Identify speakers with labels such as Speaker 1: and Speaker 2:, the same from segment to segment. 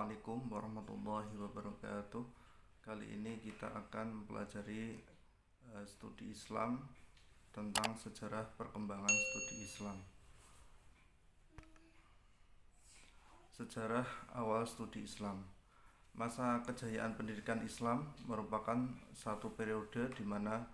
Speaker 1: Assalamualaikum warahmatullahi wabarakatuh. Kali ini kita akan mempelajari studi Islam tentang sejarah perkembangan studi Islam. Sejarah awal studi Islam. Masa kejayaan pendidikan Islam merupakan satu periode di mana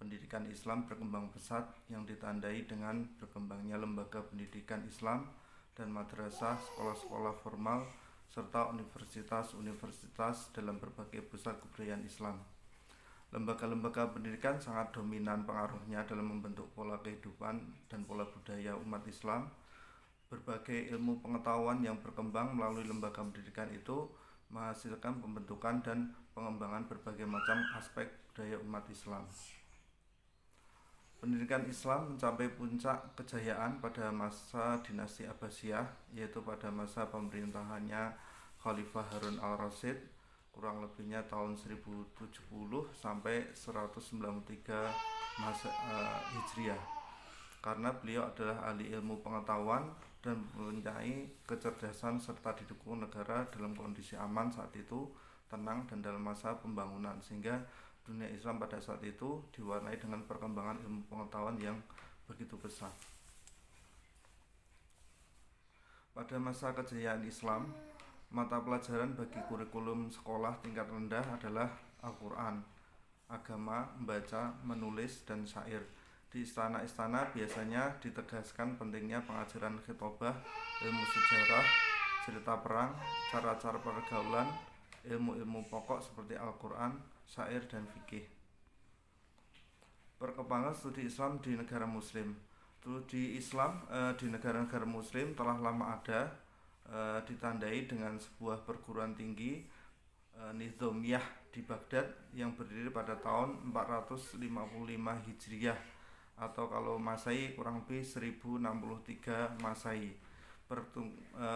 Speaker 1: pendidikan Islam berkembang pesat yang ditandai dengan berkembangnya lembaga pendidikan Islam dan madrasah, sekolah-sekolah formal, serta universitas-universitas dalam berbagai pusat kebudayaan Islam. Lembaga-lembaga pendidikan sangat dominan pengaruhnya dalam membentuk pola kehidupan dan pola budaya umat Islam. Berbagai ilmu pengetahuan yang berkembang melalui lembaga pendidikan itu menghasilkan pembentukan dan pengembangan berbagai macam aspek budaya umat Islam. Pendidikan Islam mencapai puncak kejayaan pada masa dinasti Abbasiyah, yaitu pada masa pemerintahannya Khalifah Harun al-Rasyid, kurang lebihnya tahun 1070 sampai 193 Hijriah. Karena beliau adalah ahli ilmu pengetahuan dan mempunyai kecerdasan serta didukung negara dalam kondisi aman saat itu, tenang dan dalam masa pembangunan, sehingga dunia Islam pada saat itu diwarnai dengan perkembangan ilmu pengetahuan yang begitu besar. Pada masa kejayaan Islam, mata pelajaran bagi kurikulum sekolah tingkat rendah adalah Al-Quran, agama, membaca, menulis, dan syair. Di istana-istana biasanya ditegaskan pentingnya pengajaran khitobah, ilmu sejarah, cerita perang, cara-cara pergaulan, ilmu-ilmu pokok seperti Al-Quran, syair, dan fikih. Perkembangan studi Islam di negara Muslim. Studi Islam di negara-negara Muslim telah lama ada, ditandai dengan sebuah perguruan tinggi Nizamiyah di Baghdad yang berdiri pada tahun 455 Hijriah, atau kalau Masehi kurang lebih 1063 Masehi.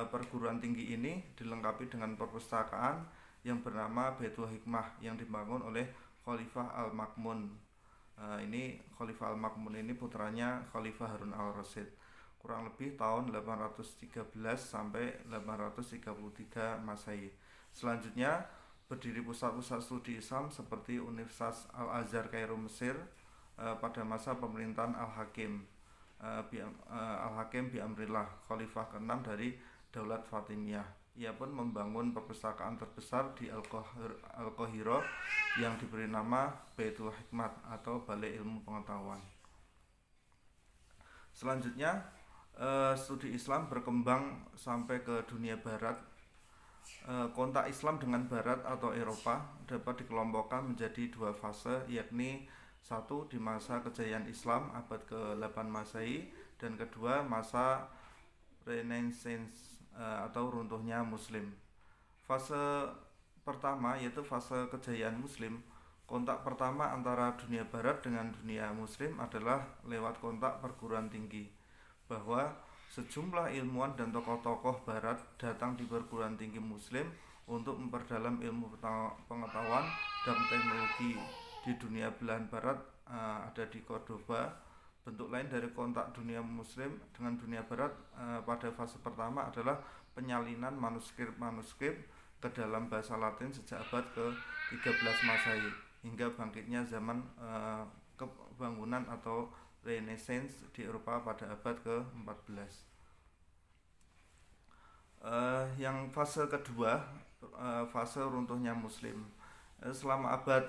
Speaker 1: Perguruan tinggi ini dilengkapi dengan perpustakaan yang bernama Baitul Hikmah yang dibangun oleh Khalifah Al-Ma'mun. Ini Khalifah Al-Ma'mun ini putranya Khalifah Harun al-Rasyid, kurang lebih tahun 813 sampai 833 Masehi. Selanjutnya berdiri pusat-pusat studi Islam seperti Universitas Al-Azhar Kairo Mesir pada masa pemerintahan Al-Hakim Al-Hakim Bi'amrillah, Khalifah ke-6 dari Daulat Fatimiyah. Ia pun membangun perpustakaan terbesar di Al-Qahirah yang diberi nama Baitul Hikmat atau Balai Ilmu Pengetahuan. Selanjutnya, studi Islam berkembang sampai ke dunia barat. Kontak Islam dengan barat atau Eropa dapat dikelompokkan menjadi dua fase, yakni satu di masa kejayaan Islam abad ke-8 Masehi dan kedua masa Renaissance atau runtuhnya Muslim. Fase pertama yaitu fase kejayaan Muslim. Kontak pertama antara dunia barat dengan dunia Muslim adalah lewat kontak perguruan tinggi, bahwa sejumlah ilmuwan dan tokoh-tokoh barat datang di perguruan tinggi Muslim untuk memperdalam ilmu pengetahuan dan teknologi di dunia belahan barat. Ada di Cordoba. Bentuk lain dari kontak dunia Muslim dengan dunia barat pada fase pertama adalah penyalinan manuskrip-manuskrip ke dalam bahasa Latin sejak abad ke-13 Masehi hingga bangkitnya zaman kebangunan atau Renaissance di Eropa pada abad ke-14. Yang fase kedua, fase runtuhnya Muslim. Selama abad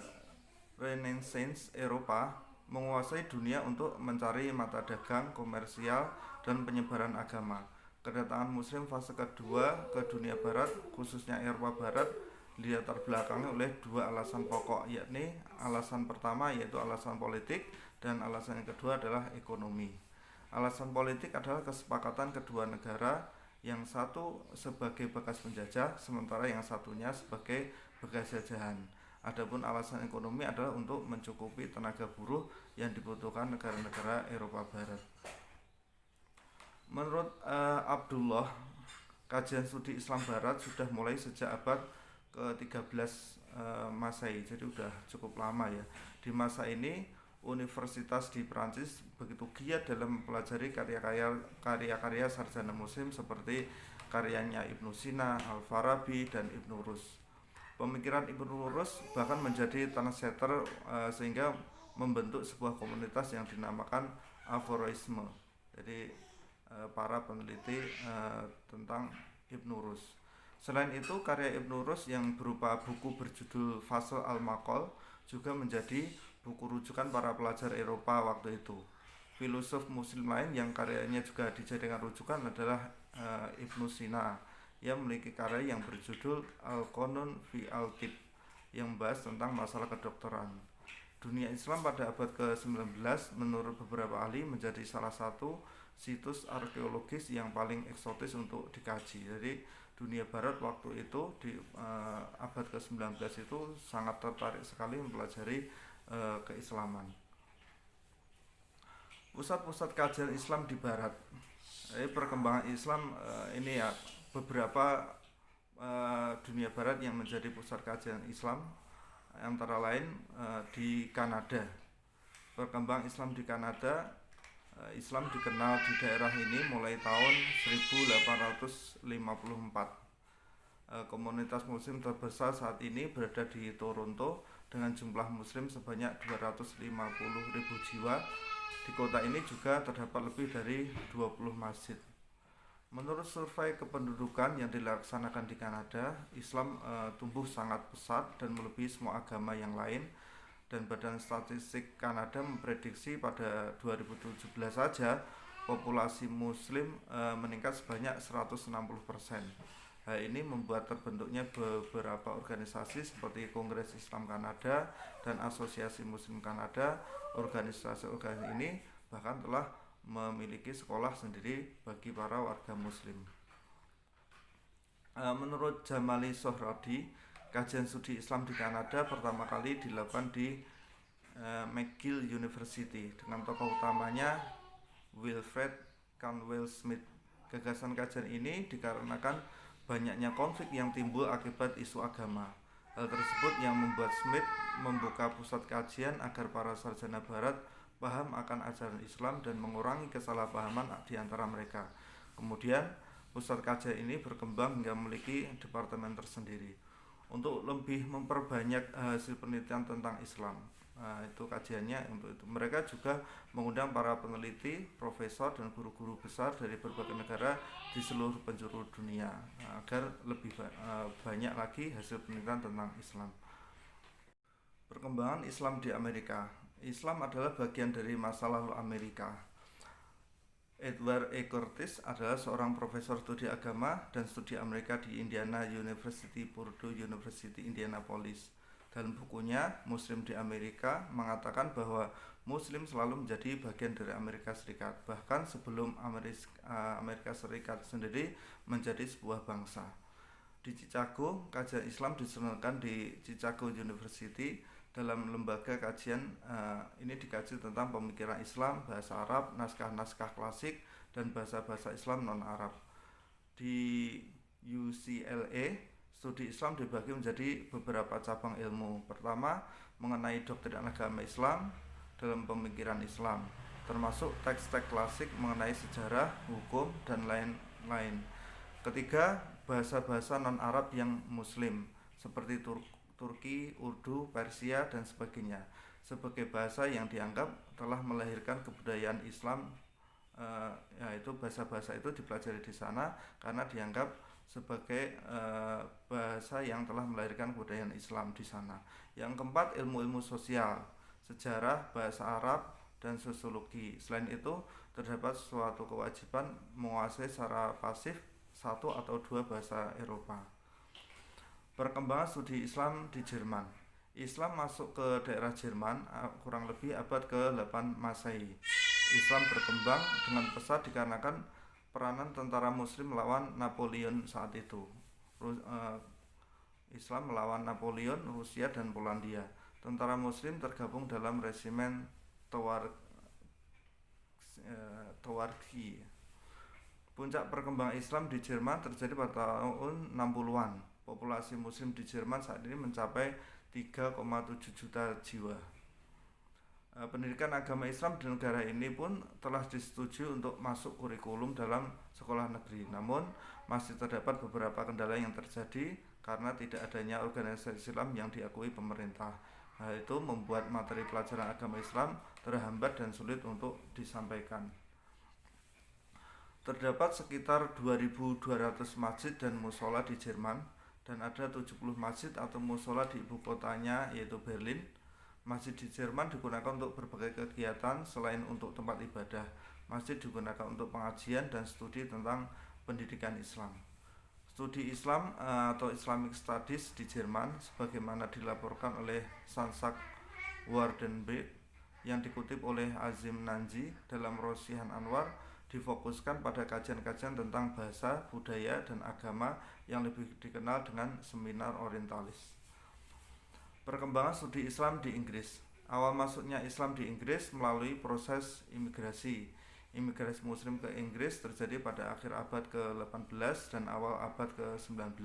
Speaker 1: Renaissance, Eropa menguasai dunia untuk mencari mata dagang, komersial, dan penyebaran agama. Kedatangan Muslim fase kedua ke dunia barat, khususnya Eropa Barat, dilatar belakangi oleh dua alasan pokok, yakni alasan pertama yaitu alasan politik dan alasan yang kedua adalah ekonomi. Alasan politik adalah kesepakatan kedua negara, yang satu sebagai bekas penjajah, sementara yang satunya sebagai bekas jajahan. Adapun alasan ekonomi adalah untuk mencukupi tenaga buruh yang dibutuhkan negara-negara Eropa Barat. Menurut Abdullah, kajian studi Islam Barat sudah mulai sejak abad ke-13 Masehi, jadi sudah cukup lama ya. Di masa ini universitas di Prancis begitu giat dalam mempelajari karya-karya sarjana muslim seperti karyanya Ibnu Sina, Al-Farabi, dan Ibnu Rus. Pemikiran Ibnu Rus bahkan menjadi trendsetter sehingga membentuk sebuah komunitas yang dinamakan Averroisme. Jadi para peneliti tentang Ibnu Rus. Selain itu, karya Ibnu Rus yang berupa buku berjudul Fasl al-Maqal juga menjadi buku rujukan para pelajar Eropa waktu itu. Filosof muslim lain yang karyanya juga dijadikan rujukan adalah Ibnu Sina yang memiliki karya yang berjudul Al-Qanun fi al-Tib yang membahas tentang masalah kedokteran. Dunia Islam pada abad ke-19 menurut beberapa ahli menjadi salah satu situs arkeologis yang paling eksotis untuk dikaji. Jadi dunia barat waktu itu di abad ke-19 itu sangat tertarik sekali mempelajari keislaman. Pusat-pusat kajian Islam di barat. Perkembangan Islam ini ya beberapa dunia barat yang menjadi pusat kajian Islam antara lain di Kanada. Perkembangan Islam di Kanada, Islam dikenal di daerah ini mulai tahun 1854. Komunitas muslim terbesar saat ini berada di Toronto dengan jumlah muslim sebanyak 250.000 jiwa. Di kota ini juga terdapat lebih dari 20 masjid. Menurut survei kependudukan yang dilaksanakan di Kanada, Islam tumbuh sangat pesat dan melebihi semua agama yang lain. Dan Badan Statistik Kanada memprediksi pada 2017 saja populasi muslim meningkat sebanyak 160%. Hal ini membuat terbentuknya beberapa organisasi seperti Kongres Islam Kanada dan Asosiasi Muslim Kanada. Organisasi ini bahkan telah memiliki sekolah sendiri bagi para warga muslim. Menurut Jamali Sohradi, kajian studi Islam di Kanada pertama kali dilakukan di McGill University dengan tokoh utamanya Wilfred Cantwell Smith. Gagasan kajian ini dikarenakan banyaknya konflik yang timbul akibat isu agama. Hal tersebut yang membuat Smith membuka pusat kajian agar para sarjana barat paham akan ajaran Islam dan mengurangi kesalahpahaman di antara mereka. Kemudian pusat kajian ini berkembang hingga memiliki departemen tersendiri. Untuk lebih memperbanyak hasil penelitian tentang Islam, itu kajiannya. Untuk itu mereka juga mengundang para peneliti, profesor dan guru-guru besar dari berbagai negara di seluruh penjuru dunia agar lebih banyak lagi hasil penelitian tentang Islam. Perkembangan Islam di Amerika. Islam adalah bagian dari masa lalu Amerika. Edward E. Curtis adalah seorang profesor studi agama dan studi Amerika di Indiana University, Purdue University, Indianapolis. Dalam bukunya, Muslim di Amerika mengatakan bahwa Muslim selalu menjadi bagian dari Amerika Serikat, bahkan sebelum Amerika Serikat sendiri menjadi sebuah bangsa. Di Chicago, kajian Islam diselenggarakan di Chicago University. Dalam lembaga kajian ini dikaji tentang pemikiran Islam, bahasa Arab, naskah-naskah klasik, dan bahasa-bahasa Islam non-Arab. Di UCLA, studi Islam dibagi menjadi beberapa cabang ilmu. Pertama, mengenai doktrin agama Islam dalam pemikiran Islam, termasuk teks-teks klasik mengenai sejarah, hukum, dan lain-lain. Ketiga, bahasa-bahasa non-Arab yang Muslim, seperti Turki, Urdu, Persia, dan sebagainya, sebagai bahasa yang dianggap telah melahirkan kebudayaan Islam. Yaitu bahasa-bahasa itu dipelajari di sana karena dianggap sebagai bahasa yang telah melahirkan kebudayaan Islam di sana. Yang keempat, ilmu-ilmu sosial, sejarah, bahasa Arab, dan sosiologi. Selain itu, terdapat suatu kewajiban menguasai secara pasif satu atau dua bahasa Eropa. Perkembangan studi Islam di Jerman. Islam masuk ke daerah Jerman kurang lebih abad ke-8 Masehi. Islam berkembang dengan pesat dikarenakan peranan tentara muslim melawan Napoleon saat itu. Islam melawan Napoleon, Rusia, dan Polandia. Tentara muslim tergabung dalam resimen Towarki. Puncak perkembangan Islam di Jerman terjadi pada tahun 60-an. Populasi muslim di Jerman saat ini mencapai 3,7 juta jiwa. Pendidikan agama Islam di negara ini pun telah disetujui untuk masuk kurikulum dalam sekolah negeri. Namun masih terdapat beberapa kendala yang terjadi karena tidak adanya organisasi Islam yang diakui pemerintah. Hal itu membuat materi pelajaran agama Islam terhambat dan sulit untuk disampaikan. Terdapat sekitar 2.200 masjid dan musola di Jerman dan ada 70 masjid atau musola di ibu kotanya yaitu Berlin. Masjid di Jerman digunakan untuk berbagai kegiatan selain untuk tempat ibadah. Masjid digunakan untuk pengajian dan studi tentang pendidikan Islam. Studi Islam atau Islamic Studies di Jerman sebagaimana dilaporkan oleh Sansak Wardenberg yang dikutip oleh Azim Nanji dalam Rosihan Anwar difokuskan pada kajian-kajian tentang bahasa, budaya, dan agama yang lebih dikenal dengan seminar orientalis. Perkembangan studi Islam di Inggris. Awal masuknya Islam di Inggris melalui proses imigrasi. Imigrasi muslim ke Inggris terjadi pada akhir abad ke-18 dan awal abad ke-19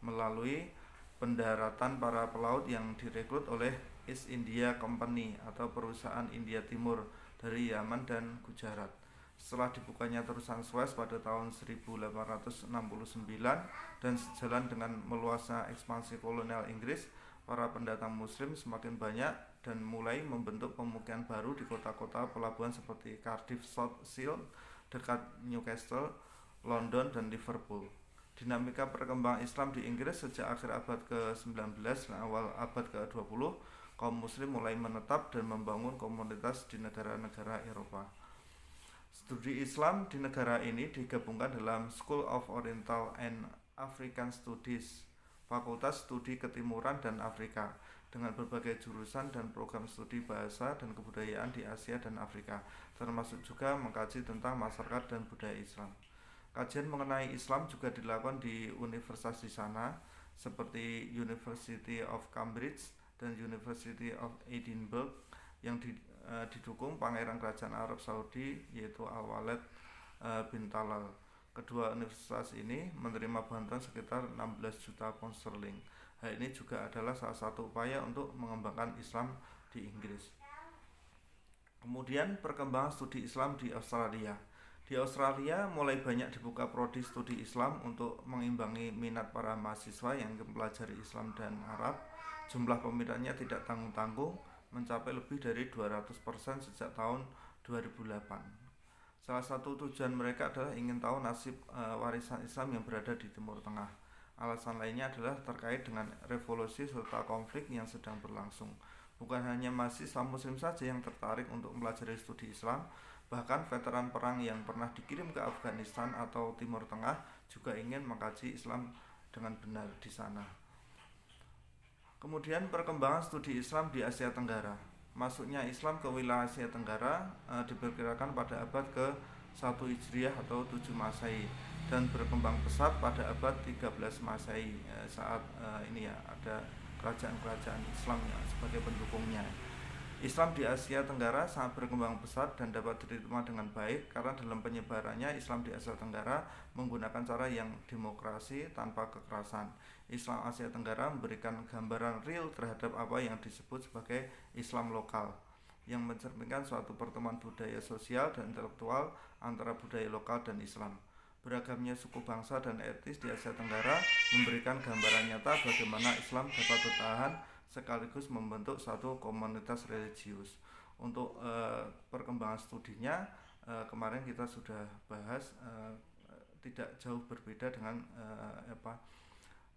Speaker 1: melalui pendaratan para pelaut yang direkrut oleh East India Company atau perusahaan India Timur dari Yaman dan Gujarat. Setelah dibukanya terusan Suez pada tahun 1869 dan sejalan dengan meluasnya ekspansi kolonial Inggris, para pendatang muslim semakin banyak dan mulai membentuk pemukiman baru di kota-kota pelabuhan seperti Cardiff, South Shield, dekat Newcastle, London, dan Liverpool. Dinamika perkembangan Islam di Inggris sejak akhir abad ke-19 dan awal abad ke-20, kaum muslim mulai menetap dan membangun komunitas di negara-negara Eropa. Studi Islam di negara ini digabungkan dalam School of Oriental and African Studies, Fakultas Studi Ketimuran dan Afrika, dengan berbagai jurusan dan program studi bahasa dan kebudayaan di Asia dan Afrika, termasuk juga mengkaji tentang masyarakat dan budaya Islam. Kajian mengenai Islam juga dilakukan di universitas di sana, seperti University of Cambridge dan University of Edinburgh, yang didukung Pangeran Kerajaan Arab Saudi yaitu Al-Walid bin Talal. Kedua universitas ini menerima bantuan sekitar 16 juta pound sterling. Hal ini juga adalah salah satu upaya untuk mengembangkan Islam di Inggris. Kemudian perkembangan studi Islam di Australia. Di Australia mulai banyak dibuka prodi studi Islam untuk mengimbangi minat para mahasiswa yang mempelajari Islam dan Arab. Jumlah peminatnya tidak tanggung-tanggung, mencapai lebih dari 200% sejak tahun 2008. Salah satu tujuan mereka adalah ingin tahu nasib warisan Islam yang berada di Timur Tengah. Alasan lainnya adalah terkait dengan revolusi serta konflik yang sedang berlangsung. Bukan hanya mahasiswa muslim saja yang tertarik untuk mempelajari studi Islam, bahkan veteran perang yang pernah dikirim ke Afghanistan atau Timur Tengah juga ingin mengkaji Islam dengan benar di sana. Kemudian perkembangan studi Islam di Asia Tenggara. Masuknya Islam ke wilayah Asia Tenggara diperkirakan pada abad ke-1 Hijriah atau 7 Masehi dan berkembang pesat pada abad 13 Masehi saat ini ya ada kerajaan-kerajaan Islam ya, sebagai pendukungnya. Islam di Asia Tenggara sangat berkembang pesat dan dapat diterima dengan baik karena dalam penyebarannya Islam di Asia Tenggara menggunakan cara yang demokrasi tanpa kekerasan. Islam Asia Tenggara memberikan gambaran real terhadap apa yang disebut sebagai Islam lokal, yang mencerminkan suatu pertemuan budaya sosial dan intelektual antara budaya lokal dan Islam. Beragamnya suku bangsa dan etnis di Asia Tenggara memberikan gambaran nyata bagaimana Islam dapat bertahan sekaligus membentuk satu komunitas religius. Untuk perkembangan studinya kemarin kita sudah bahas, tidak jauh berbeda dengan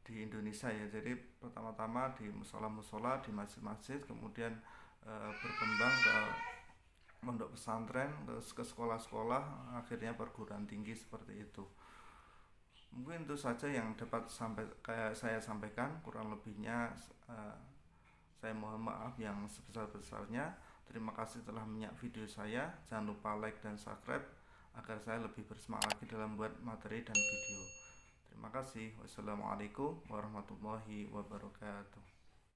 Speaker 1: di Indonesia ya. Jadi pertama-tama di musola-musola, di masjid-masjid, kemudian berkembang ke pondok pesantren, ke sekolah-sekolah, akhirnya perguruan tinggi seperti itu. Mungkin itu saja yang dapat saya sampaikan. Kurang lebihnya saya mohon maaf yang sebesar-besarnya. Terima kasih telah menyimak video saya. Jangan lupa like dan subscribe agar saya lebih bersemangat lagi dalam membuat materi dan video. Terima kasih. Wassalamualaikum warahmatullahi wabarakatuh.